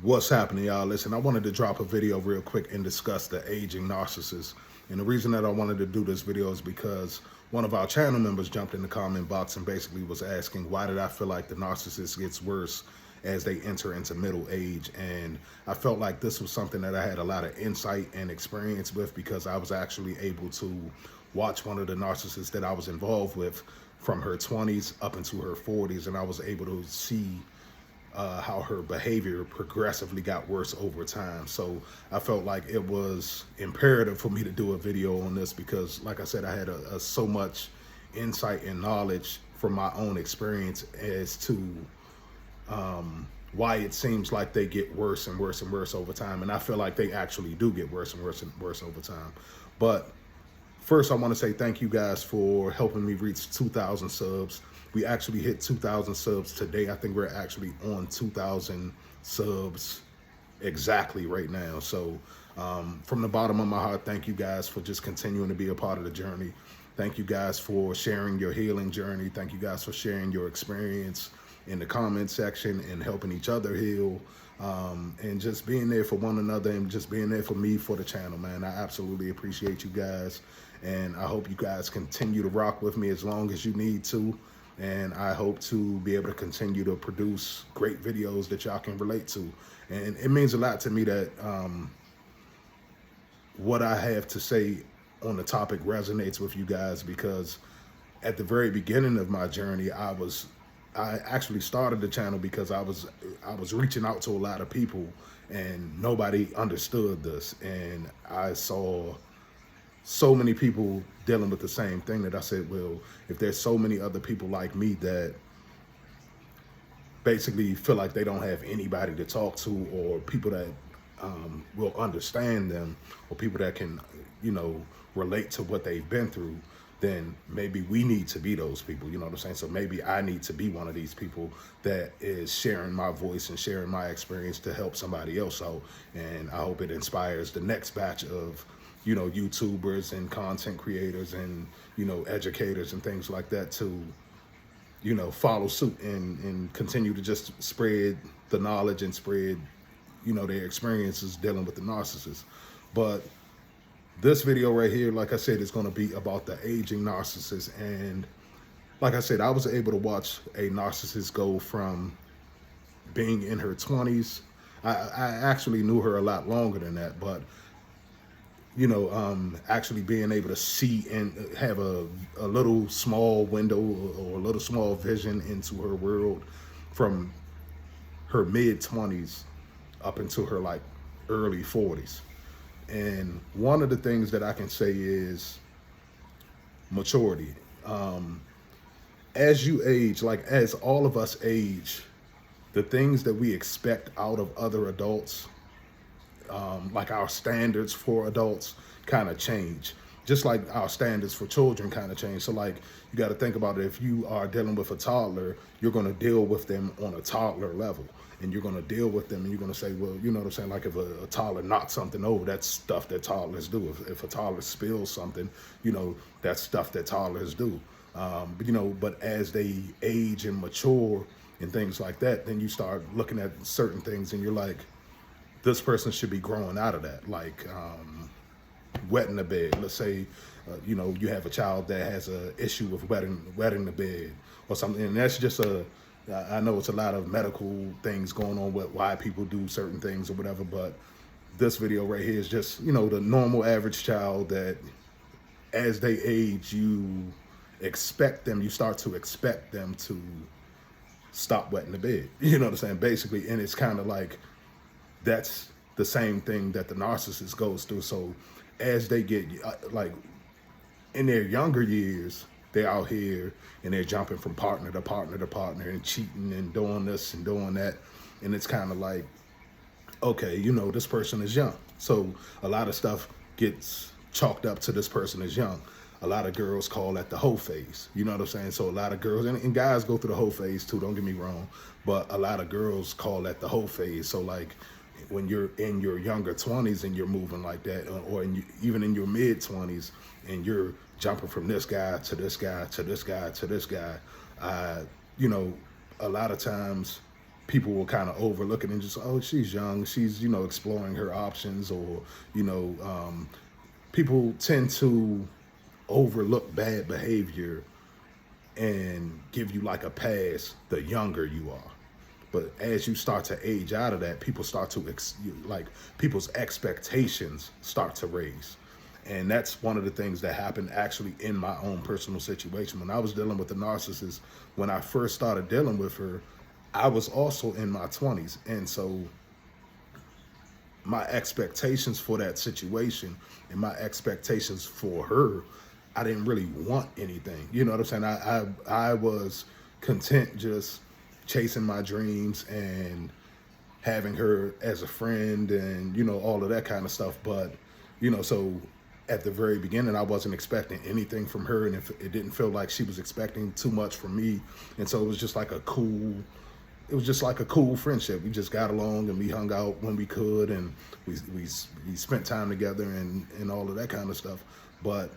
What's happening, y'all? Listen, I wanted to drop a video real quick and discuss the aging narcissist. And the reason that I wanted to do this video is because one of our channel members jumped in the comment box and basically was asking, why did I feel like the narcissist gets worse as they enter into middle age? And I felt like this was something that I had a lot of insight and experience with, because I was actually able to watch one of the narcissists that I was involved with from her 20s up into her 40s, and I was able to see how her behavior progressively got worse over time. So I felt like it was imperative for me to do a video on this, because like I said, I had so much insight and knowledge from my own experience as to why it seems like they get worse and worse and worse over time. And I feel like they actually do get worse and worse and worse over time. But first, I want to say thank you guys for helping me reach 2,000 subs. We actually hit 2,000 subs today. I think we're actually on 2,000 subs exactly right now. So from the bottom of my heart, thank you guys for just continuing to be a part of the journey. Thank you guys for sharing your healing journey. Thank you guys for sharing your experience in the comment section and helping each other heal, and just being there for one another and just being there for me, for the channel, man. I absolutely appreciate you guys, and I hope you guys continue to rock with me as long as you need to. And I hope to be able to continue to produce great videos that y'all can relate to. And it means a lot to me that what I have to say on the topic resonates with you guys, because at the very beginning of my journey, I actually started the channel because I was reaching out to a lot of people and nobody understood this. And I saw so many people dealing with the same thing that I said, well, if there's so many other people like me that basically feel like they don't have anybody to talk to, or people that will understand them, or people that can, relate to what they've been through, then maybe we need to be those people, you know what I'm saying? So maybe I need to be one of these people that is sharing my voice and sharing my experience to help somebody else out. And I hope it inspires the next batch of YouTubers and content creators and, educators and things like that to, follow suit and continue to just spread the knowledge and spread, their experiences dealing with the narcissist. But this video right here, like I said, is going to be about the aging narcissist. And like I said, I was able to watch a narcissist go from being in her 20s. I actually knew her a lot longer than that, but actually being able to see and have a little small window or a little small vision into her world from her mid-20s up into her like early 40s. And one of the things that I can say is maturity. As you age, like as all of us age, the things that we expect out of other adults, like our standards for adults, kind of change, just like our standards for children kind of change. So like, you got to think about it. If you are dealing with a toddler, you're going to deal with them on a toddler level, and you're going to deal with them and you're going to say, well, you know what I'm saying? Like if a toddler knocks something over, that's stuff that toddlers do. If a toddler spills something, that's stuff that toddlers do. But as they age and mature and things like that, then you start looking at certain things and you're like, this person should be growing out of that. Like wetting the bed. Let's say, you have a child that has a issue with wetting the bed or something. And that's just I know it's a lot of medical things going on with why people do certain things or whatever, but this video right here is just, the normal average child that as they age, you start to expect them to stop wetting the bed. You know what I'm saying? Basically, and it's kind of like, that's the same thing that the narcissist goes through. So as they get like in their younger years, they're out here and they're jumping from partner to partner to partner and cheating and doing this and doing that. And it's kind of like, okay, this person is young. So a lot of stuff gets chalked up to this person is young. A lot of girls call that the hoe phase. You know what I'm saying? So a lot of girls, and guys go through the hoe phase too, don't get me wrong. But a lot of girls call that the hoe phase. So like, when you're in your younger 20s and you're moving like that, or even in your mid 20s, and you're jumping from this guy to this guy to this guy to this guy, a lot of times people will kind of overlook it and just, oh, she's young, she's, you know, exploring her options, or, you know, people tend to overlook bad behavior and give you like a pass the younger you are. But as you start to age out of that, people start to people's expectations start to raise. And that's one of the things that happened actually in my own personal situation. When I was dealing with the narcissist, when I first started dealing with her, I was also in my 20s. And so my expectations for that situation and my expectations for her, I didn't really want anything. You know what I'm saying? I was content just chasing my dreams and having her as a friend and, you know, all of that kind of stuff. But, you know, so at the very beginning, I wasn't expecting anything from her, and it didn't feel like she was expecting too much from me. And so it was just like a cool friendship. We just got along and we hung out when we could, and we spent time together and all of that kind of stuff. But,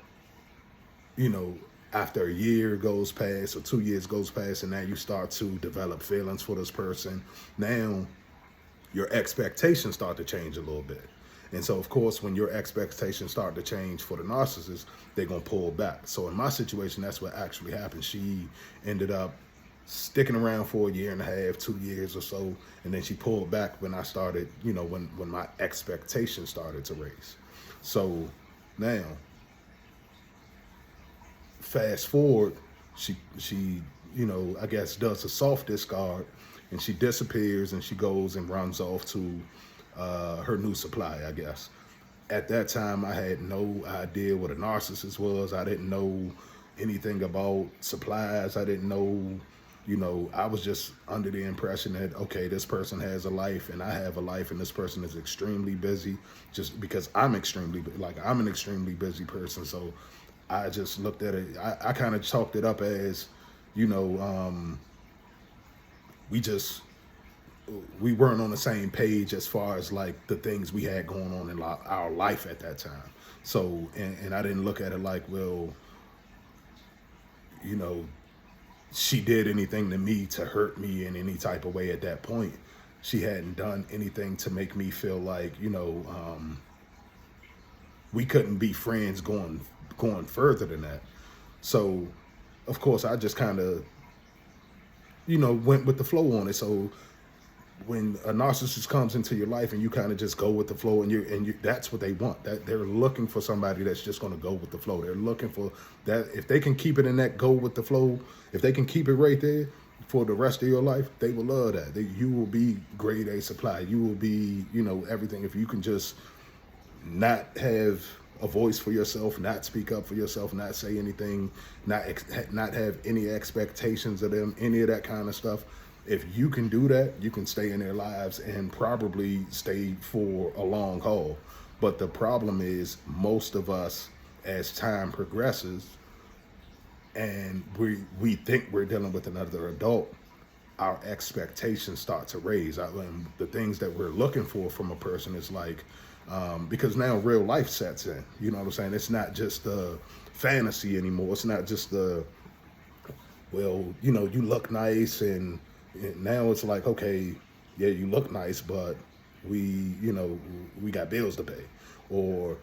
you know, after a year goes past or 2 years goes past, and now you start to develop feelings for this person, now your expectations start to change a little bit. And so, of course, when your expectations start to change for the narcissist, they're going to pull back. So in my situation, that's what actually happened. She ended up sticking around for a year and a half, 2 years or so. And then she pulled back when I started, you know, when my expectations started to raise. So now, fast forward, she, you know, I guess does a soft discard, and she disappears, and she goes and runs off to her new supply, I guess. At that time, I had no idea what a narcissist was. I didn't know anything about supplies. I didn't know, you know, I was just under the impression that, okay, this person has a life and I have a life, and this person is extremely busy, just because I'm an extremely busy person. So I just looked at it, I kind of chalked it up as, you know, we weren't on the same page as far as like the things we had going on in our life at that time. So, and I didn't look at it like, well, you know, she did anything to me to hurt me in any type of way at that point. She hadn't done anything to make me feel like, you know, we couldn't be friends going further than that. So, of course, I just kind of, you know, went with the flow on it. So when a narcissist comes into your life and you kind of just go with the flow, and you that's what they want. That they're looking for somebody that's just going to go with the flow. They're looking for that. If they can keep it in that go with the flow, if they can keep it right there for the rest of your life, they will love that. You will be grade A supply. You will be, you know, everything. If you can just not have a voice for yourself, not speak up for yourself, not say anything, not have any expectations of them, any of that kind of stuff. If you can do that, you can stay in their lives and probably stay for a long haul. But the problem is, most of us, as time progresses and we think we're dealing with another adult, our expectations start to raise. The things that we're looking for from a person is like, because now real life sets in. You know what I'm saying? It's not just the fantasy anymore. It's not just the, well, you know, you look nice, and now it's like, okay, yeah, you look nice, but we got bills to pay. Or,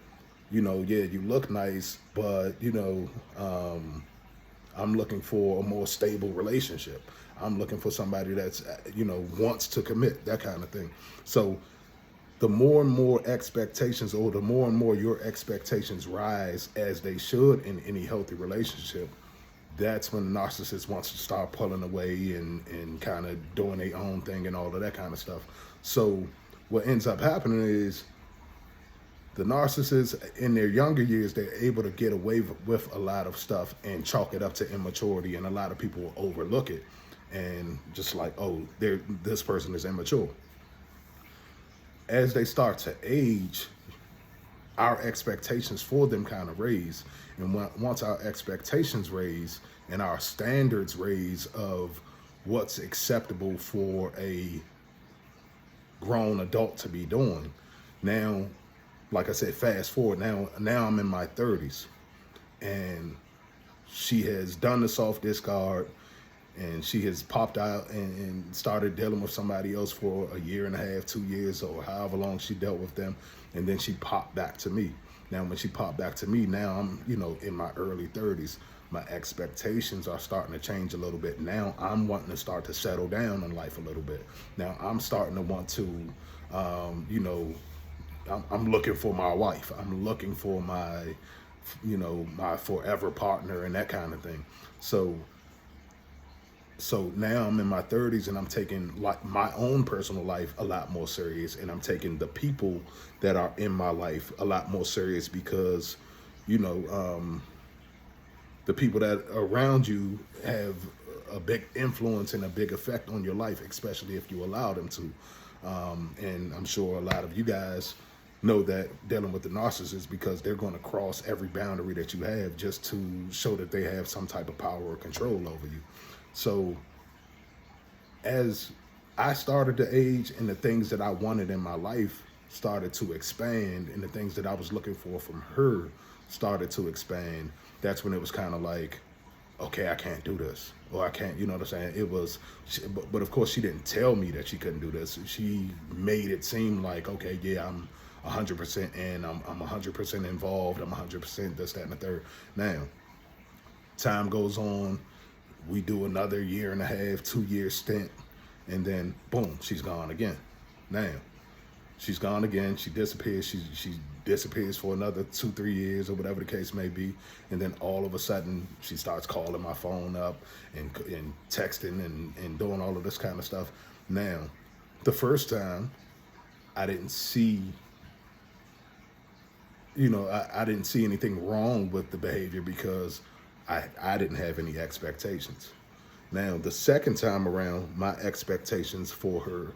you know, yeah, you look nice, but, you know, I'm looking for a more stable relationship. I'm looking for somebody that's, you know, wants to commit, that kind of thing. So the more and more expectations, or the more and more your expectations rise, as they should in any healthy relationship, that's when the narcissist wants to start pulling away and kind of doing their own thing and all of that kind of stuff. So what ends up happening is, the narcissists in their younger years, they're able to get away with a lot of stuff and chalk it up to immaturity, and a lot of people will overlook it and just like, oh, this person is immature. As they start to age, our expectations for them kind of raise. And once our expectations raise and our standards raise of what's acceptable for a grown adult to be doing, now, like I said, fast forward, now I'm in my 30s, and she has done the soft discard, and she has popped out and started dealing with somebody else for a year and a half, 2 years, or however long she dealt with them, and then she popped back to me. Now, when she popped back to me, now I'm, in my early 30s. My expectations are starting to change a little bit. Now I'm wanting to start to settle down in life a little bit. Now I'm starting to want to, I'm looking for my wife. I'm looking for my, my forever partner and that kind of thing. So now I'm in my 30s and I'm taking like my own personal life a lot more serious, and I'm taking the people that are in my life a lot more serious because, the people that are around you have a big influence and a big effect on your life, especially if you allow them to. And I'm sure a lot of you guys know that dealing with the narcissist, because they're going to cross every boundary that you have just to show that they have some type of power or control over you. So as I started to age and the things that I wanted in my life started to expand, and the things that I was looking for from her started to expand, that's when it was kind of like, okay, I can't do this, or I can't, you know what I'm saying? It was, but of course she didn't tell me that she couldn't do this. She made it seem like, okay, yeah, I'm 100% in, I'm 100% involved, I'm 100% this, that, and the third. Now, time goes on, we do another year and a half, 2-year stint, and then boom, she's gone again. Now, she's gone again, she disappears, she disappears for another 2-3 years or whatever the case may be, and then all of a sudden she starts calling my phone up and texting and doing all of this kind of stuff. Now, the first time I didn't see, I didn't see anything wrong with the behavior because I didn't have any expectations. Now, the second time around, my expectations for her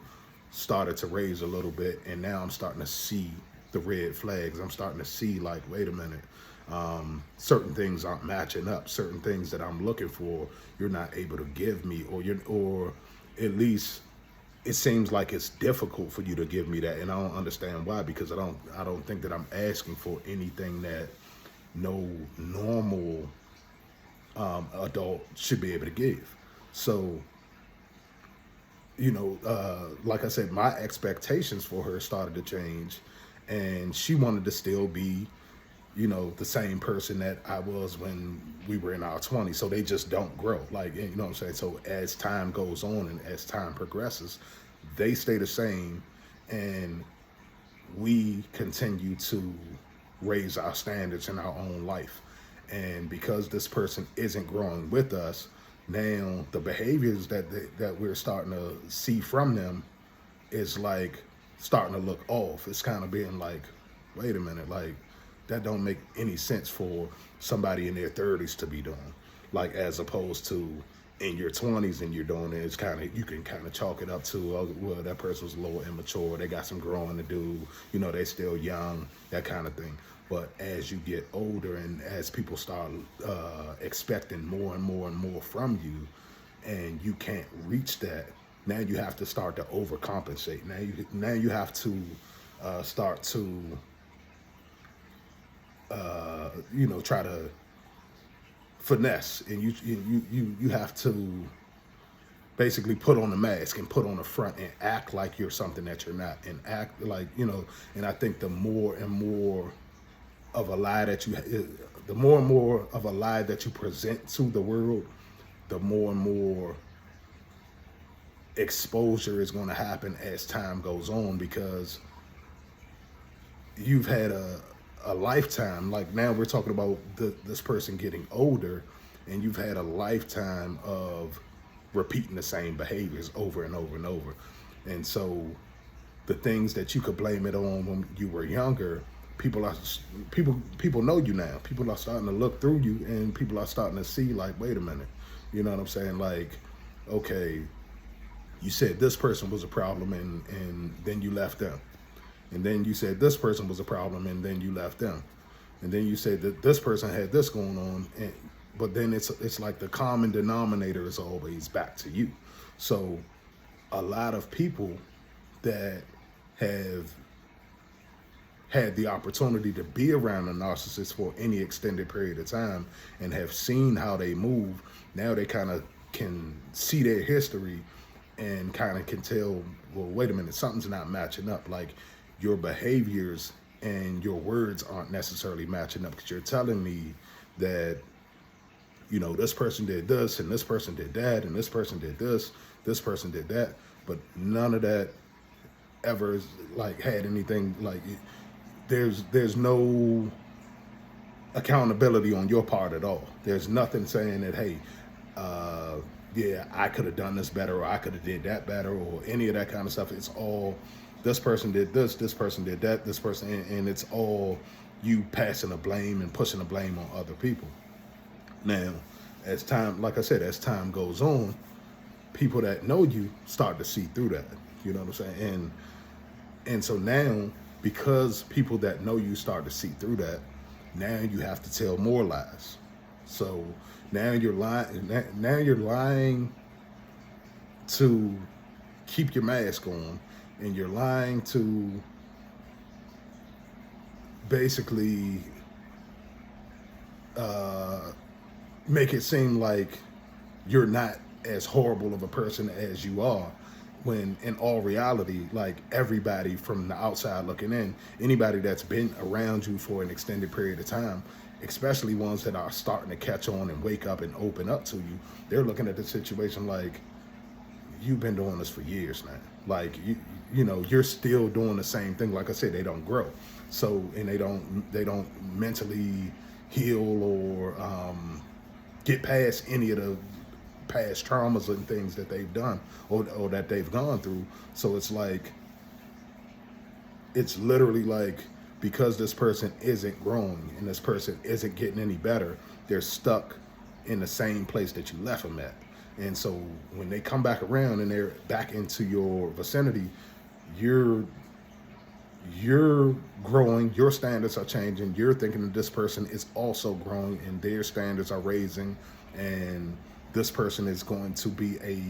started to raise a little bit, and now I'm starting to see the red flags. I'm starting to see like, wait a minute, certain things aren't matching up. Certain things that I'm looking for, you're not able to give me, or at least it seems like it's difficult for you to give me that, and I don't understand why, because I don't think that I'm asking for anything that no normal adult should be able to give. So, like I said, my expectations for her started to change, and she wanted to still be, the same person that I was when we were in our 20s. So they just don't grow. Like, you know what I'm saying? So as time goes on and as time progresses, they stay the same, and we continue to raise our standards in our own life. And because this person isn't growing with us, now the behaviors that we're starting to see from them is like starting to look off. It's kind of being like, wait a minute, like that don't make any sense for somebody in their 30s to be doing. Like, as opposed to in your 20s and you're doing it, it's kind of, you can kind of chalk it up to, oh, well, that person was a little immature, they got some growing to do, they still young, that kind of thing. But as you get older and as people start expecting more and more and more from you, and you can't reach that, now you have to start to overcompensate. Now you have to start to try to finesse, and you have to basically put on a mask and put on a front and act like you're something that you're not, and act like, and I think the more and more of a lie that the more and more of a lie that you present to the world, the more and more exposure is going to happen as time goes on, because you've had a lifetime. Like, now we're talking about this person getting older, and you've had a lifetime of repeating the same behaviors over and over and over. And so the things that you could blame it on when you were younger, people know you now. People are starting to look through you, and people are starting to see, like, wait a minute, you know what I'm saying? Like, okay, you said this person was a problem, and then you left them. And then you said this person was a problem, and then you left them. And then you said that this person had this going on, but then it's like the common denominator is always back to you. So a lot of people that have had the opportunity to be around a narcissist for any extended period of time and have seen how they move, now they kind of can see their history and kind of can tell, well, wait a minute, something's not matching up. Like your behaviors and your words aren't necessarily matching up, because you're telling me that, you know, this person did this and this person did that and this person did this person did that, but none of that ever like had anything like, there's no accountability on your part at all. There's nothing saying that, hey, yeah, I could have done this better, or I could have did that better, or any of that kind of stuff. It's all, this person did this person did that, this person, and it's all you passing the blame and pushing the blame on other people. Now, as time, like I said, as time goes on, people that know you start to see through that. You know what I'm saying? And so now, because people that know you start to see through that, now you have to tell more lies. So now you're lying. Now you're lying to keep your mask on, and you're lying to basically make it seem like you're not as horrible of a person as you are, when in all reality, like everybody from the outside looking in, anybody that's been around you for an extended period of time, especially ones that are starting to catch on and wake up and open up to you, they're looking at the situation like, you've been doing this for years now. Like, you know, you're still doing the same thing. Like I said, they don't grow. So, and they don't mentally heal or get past any of the past traumas and things that they've done or that they've gone through. So it's like, it's literally like, because this person isn't growing and this person isn't getting any better, they're stuck in the same place that you left them at. And so when they come back around and they're back into your vicinity, you're growing, your standards are changing, you're thinking that this person is also growing and their standards are raising, and this person is going to be a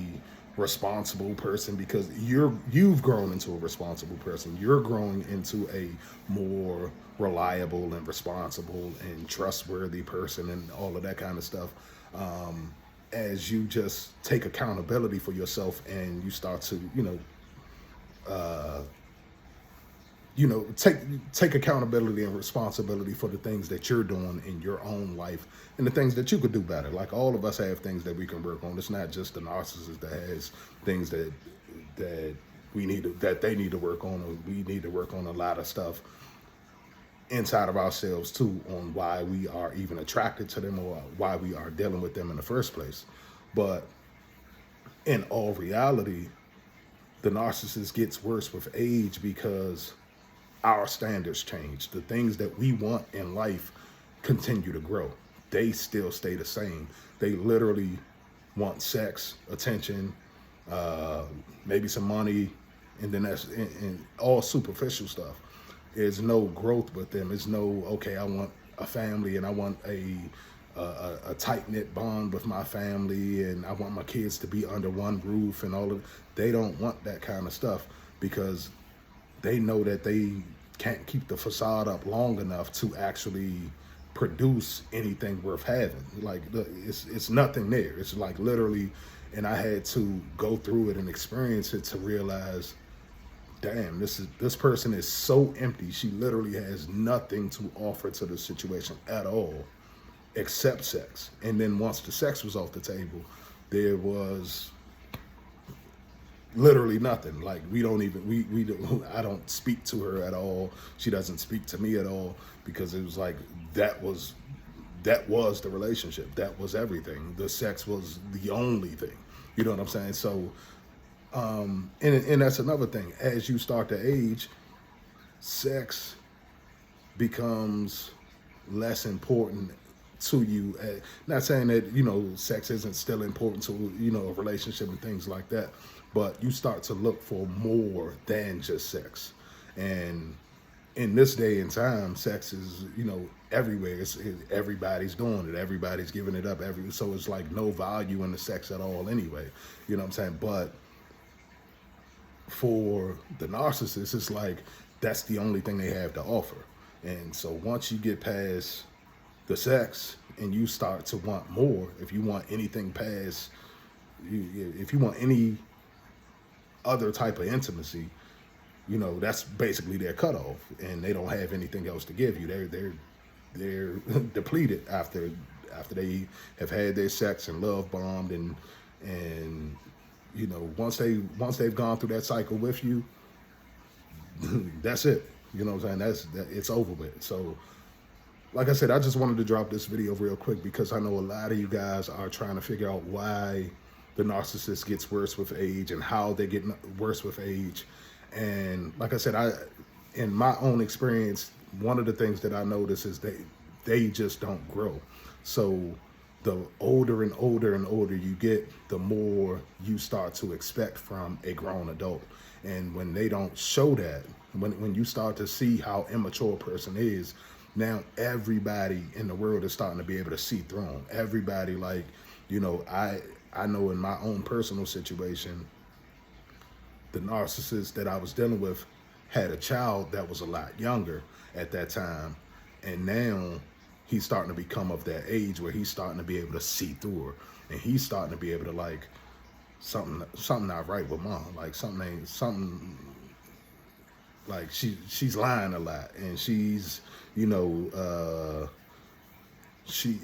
responsible person because you've grown into a responsible person. You're growing into a more reliable and responsible and trustworthy person and all of that kind of stuff. As you just take accountability for yourself and you start to, take accountability and responsibility for the things that you're doing in your own life and the things that you could do better. Like, all of us have things that we can work on. It's not just the narcissist that has things that they need to work on, or we need to work on a lot of stuff inside of ourselves too, on why we are even attracted to them or why we are dealing with them in the first place. But in all reality, the narcissist gets worse with age because our standards change. The things that we want in life continue to grow. They still stay the same. They literally want sex, attention, maybe some money, and then that's and all superficial stuff. There's no growth with them. There's no, okay, I want a family and I want a tight-knit bond with my family and I want my kids to be under one roof and all of. They don't want that kind of stuff because they know that they can't keep the facade up long enough to actually produce anything worth having. Like, it's nothing there. It's like literally, and I had to go through it and experience it to realize, damn, this person is so empty. She literally has nothing to offer to the situation at all, except sex. And then once the sex was off the table, there was literally nothing. Like, we don't, I don't speak to her at all. She doesn't speak to me at all, because it was like, that was the relationship. That was everything. The sex was the only thing. You know what I'm saying? So, and that's another thing. As you start to age, sex becomes less important to you. Not saying that, sex isn't still important to, a relationship and things like that, but you start to look for more than just sex. And in this day and time, sex is, everywhere. Everybody's doing it. Everybody's giving it up. So it's like no value in the sex at all anyway. You know what I'm saying? But for the narcissist, it's like that's the only thing they have to offer. And so once you get past the sex and you start to want more, if you want anything past if you want any other type of intimacy, you know, that's basically their cutoff, and they don't have anything else to give you. They're depleted after they have had their sex and love bombed, and you know, once they've gone through that cycle with you, that's it. You know what I'm saying? It's over with. So, like I said, I just wanted to drop this video real quick because I know a lot of you guys are trying to figure out why the narcissist gets worse with age and how they get worse with age. And like I said, in my own experience, one of the things that I notice is they just don't grow. So the older and older and older you get, the more you start to expect from a grown adult. And when they don't show that, when you start to see how immature a person is, now everybody in the world is starting to be able to see through them. Everybody, like, you know, I know in my own personal situation, the narcissist that I was dealing with had a child that was a lot younger at that time. And now he's starting to become of that age where he's starting to be able to see through her. And he's starting to be able to, like, something not right with mom. Like something like she's lying a lot, and she's, you know,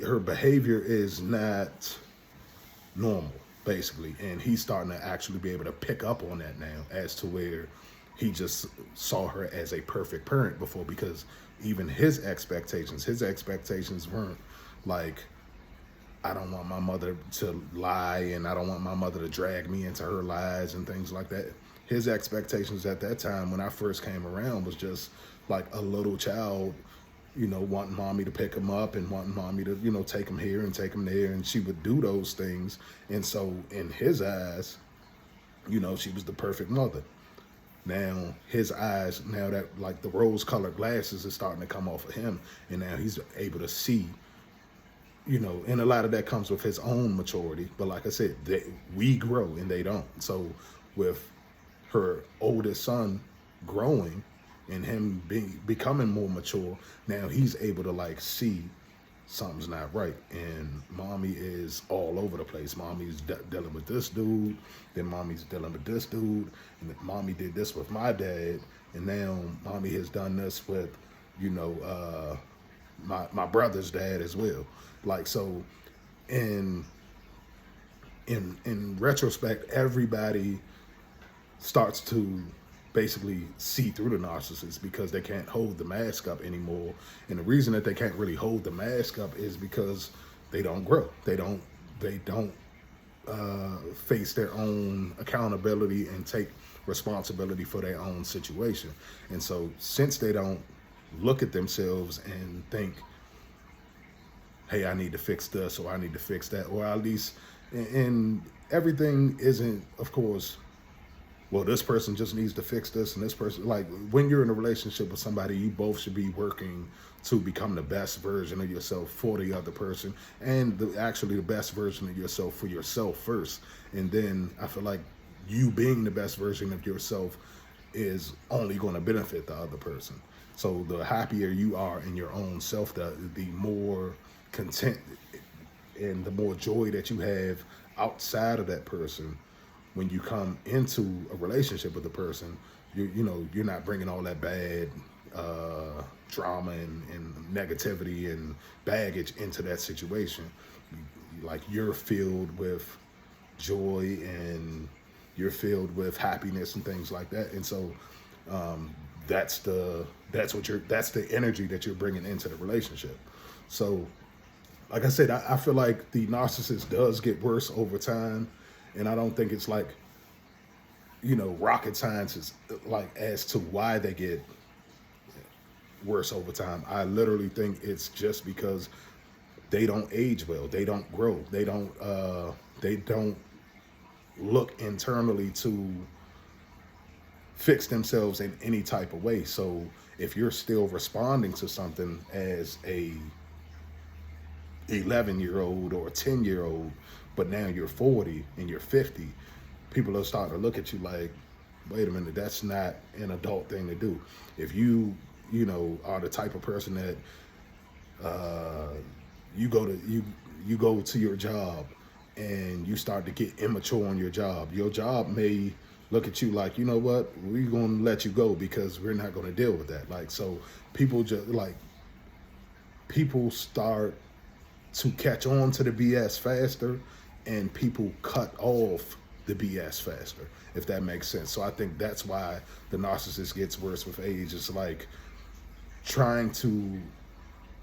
her behavior is not normal, basically. And he's starting to actually be able to pick up on that now, as to where he just saw her as a perfect parent before, because even his expectations weren't like, I don't want my mother to lie, and I don't want my mother to drag me into her lies and things like that. His expectations at that time when I first came around was just like a little child, you know, wanting mommy to pick him up and wanting mommy to, you know, take him here and take him there. And she would do those things. And so in his eyes, you know, she was the perfect mother. Now his eyes, now that like the rose-colored glasses is starting to come off of him, and now he's able to see, you know, and a lot of that comes with his own maturity. But like I said, we grow and they don't. So with her oldest son growing and him becoming more mature, now he's able to like see something's not right. And mommy is all over the place. Mommy's dealing with this dude, then mommy's dealing with this dude, and mommy did this with my dad, and now mommy has done this with, you know, my brother's dad as well. Like, so in retrospect, everybody starts to basically see through the narcissist because they can't hold the mask up anymore. And the reason that they can't really hold the mask up is because they don't grow. They don't face their own accountability and take responsibility for their own situation. And so since they don't look at themselves and think, hey, I need to fix this, or I need to fix that, or at least, and everything isn't, of course, well, this person just needs to fix this, and this person, like, when you're in a relationship with somebody, you both should be working to become the best version of yourself for the other person, and actually the best version of yourself for yourself first. And then I feel like you being the best version of yourself is only going to benefit the other person. So the happier you are in your own self, the more content and the more joy that you have outside of that person. When you come into a relationship with a person, you know, you're not bringing all that bad drama and negativity and baggage into that situation. Like, you're filled with joy and you're filled with happiness and things like that. And so that's the energy that you're bringing into the relationship. So like I said, I feel like the narcissist does get worse over time. And I don't think it's like, you know, rocket science is like as to why they get worse over time. I literally think it's just because they don't age well. They don't grow. They don't look internally to fix themselves in any type of way. So if you're still responding to something as a 11-year-old or a 10-year-old, but now you're 40 and you're 50, people are starting to look at you like, wait a minute, that's not an adult thing to do. If you know, are the type of person that you go to your job and you start to get immature on your job may look at you like, you know what, we're going to let you go because we're not going to deal with that. Like, so people start to catch on to the BS faster, and people cut off the BS faster, if that makes sense. So I think that's why the narcissist gets worse with age. It's like trying to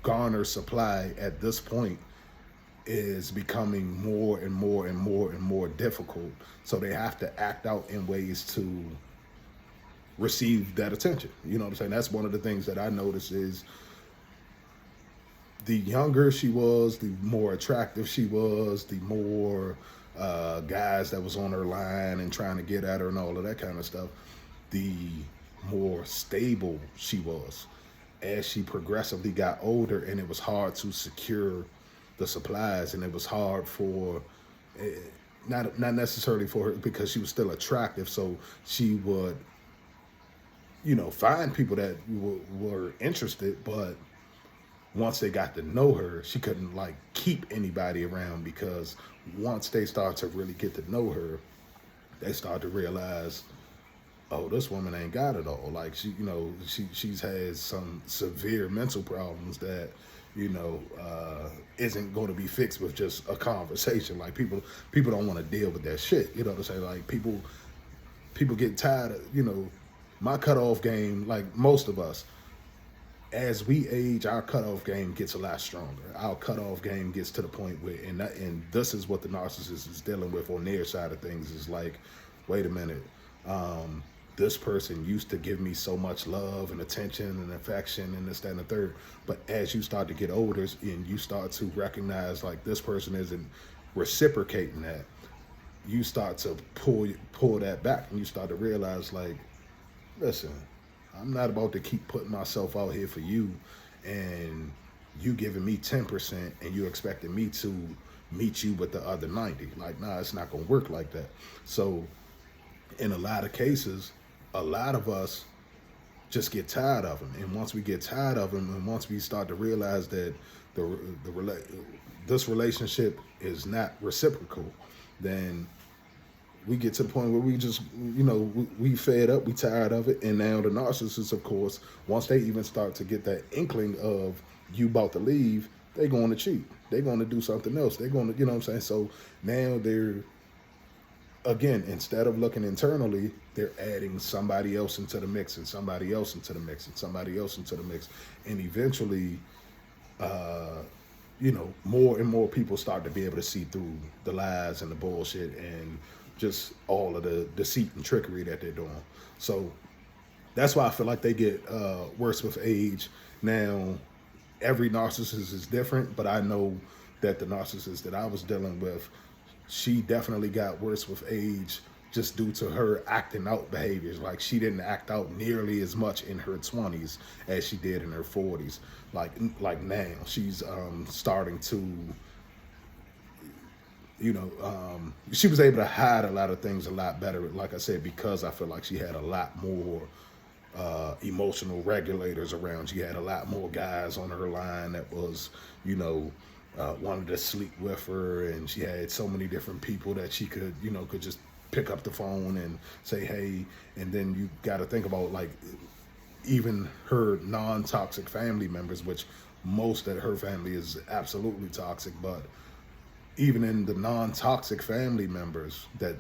garner supply at this point is becoming more and more and more and more difficult. So they have to act out in ways to receive that attention. You know what I'm saying? That's one of the things that I notice is the younger she was, the more attractive she was, the more guys that was on her line and trying to get at her and all of that kind of stuff, the more stable she was. As she progressively got older, and it was hard to secure the supplies, and it was hard for, not necessarily for her because she was still attractive, so she would, find people that were interested, but once they got to know her, she couldn't like keep anybody around, because once they start to really get to know her, they start to realize, oh, this woman ain't got it all. Like she's had some severe mental problems that, isn't going to be fixed with just a conversation. Like people don't want to deal with that shit. You know what I'm saying? Like people get tired of, my cutoff game, like most of us, as we age, our cutoff game gets a lot stronger. Our cutoff game gets to the point where, and this is what the narcissist is dealing with on their side of things, is like, wait a minute, this person used to give me so much love and attention and affection and this, that, and the third. But as you start to get older and you start to recognize like this person isn't reciprocating that, you start to pull that back, and you start to realize like, listen, I'm not about to keep putting myself out here for you and you giving me 10% and you expecting me to meet you with the other 90. Like, nah, it's not going to work like that. So in a lot of cases, a lot of us just get tired of them. And once we get tired of them, and once we start to realize that this relationship is not reciprocal, then we get to the point where we just, we fed up, we tired of it. And now the narcissists, of course, once they even start to get that inkling of you about to leave, they're going to cheat. They're going to do something else. They're going to, you know what I'm saying? So now they're, again, instead of looking internally, they're adding somebody else into the mix, and somebody else into the mix, and somebody else into the mix. And eventually, more and more people start to be able to see through the lies and the bullshit and just all of the deceit and trickery that they're doing. So that's why I feel like they get worse with age. Now, every narcissist is different, but I know that the narcissist that I was dealing with, she definitely got worse with age just due to her acting out behaviors. Like, she didn't act out nearly as much in her 20s as she did in her 40s. Like now, she's starting to, she was able to hide a lot of things a lot better, like I said, because I feel like she had a lot more emotional regulators around. She had a lot more guys on her line that was, wanted to sleep with her, and she had so many different people that she could just pick up the phone and say, hey. And then you got to think about, like, even her non-toxic family members, which most of her family is absolutely toxic, but even in the non-toxic family members that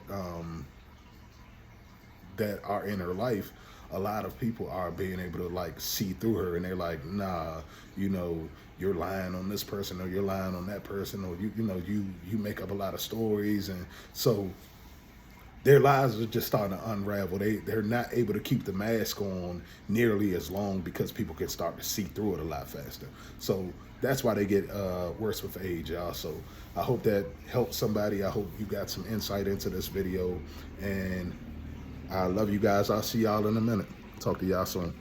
that are in her life, a lot of people are being able to like see through her, and they're like, nah, you're lying on this person, or you're lying on that person, or you make up a lot of stories. And so their lives are just starting to unravel. They're not able to keep the mask on nearly as long because people can start to see through it a lot faster. So that's why they get worse with age, y'all. So I hope that helps somebody. I hope you got some insight into this video, and I love you guys. I'll see y'all in a minute. Talk to y'all soon.